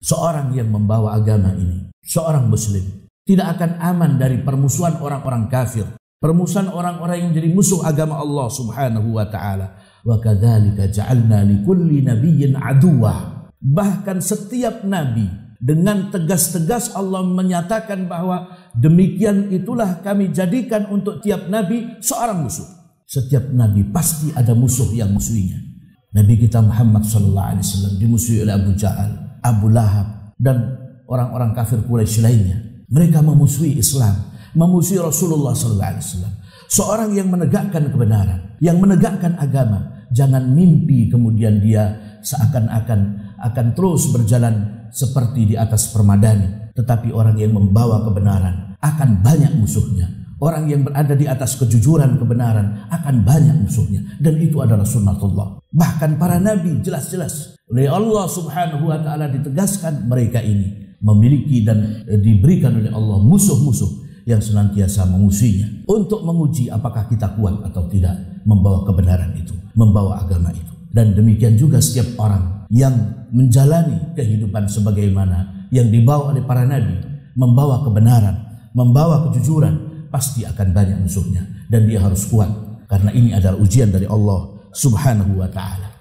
seorang yang membawa agama ini, seorang muslim, tidak akan aman dari permusuhan orang-orang kafir, permusuhan orang-orang yang jadi musuh agama Allah Subhanahu wa taala. Wa kadzalika ja'alna likulli nabiyyin aduwwa. Bahkan setiap nabi dengan tegas-tegas Allah menyatakan bahwa demikian itulah kami jadikan untuk tiap nabi seorang musuh. Setiap nabi pasti ada musuh yang musuhinya. Nabi kita Muhammad sallallahu alaihi wasallam dimusuhi oleh Abu Jahal, Abu Lahab dan orang-orang kafir Quraisy lainnya. Mereka memusuhi Islam, memusuhi Rasulullah sallallahu alaihi wasallam. Seorang yang menegakkan kebenaran, yang menegakkan agama, jangan mimpi kemudian dia seakan-akan akan terus berjalan seperti di atas permadani. Tetapi orang yang membawa kebenaran akan banyak musuhnya. Orang yang berada di atas kejujuran kebenaran akan banyak musuhnya. Dan itu adalah sunnatullah. Bahkan para nabi jelas-jelas oleh Allah Subhanahu wa ta'ala ditegaskan mereka ini memiliki dan diberikan oleh Allah musuh-musuh yang senantiasa memusuhinya untuk menguji apakah kita kuat atau tidak membawa kebenaran itu, membawa agama itu. Dan demikian juga setiap orang yang menjalani kehidupan sebagaimana yang dibawa oleh para nabi, membawa kebenaran, membawa kejujuran, pasti akan banyak musuhnya dan dia harus kuat karena ini adalah ujian dari Allah Subhanahu wa ta'ala.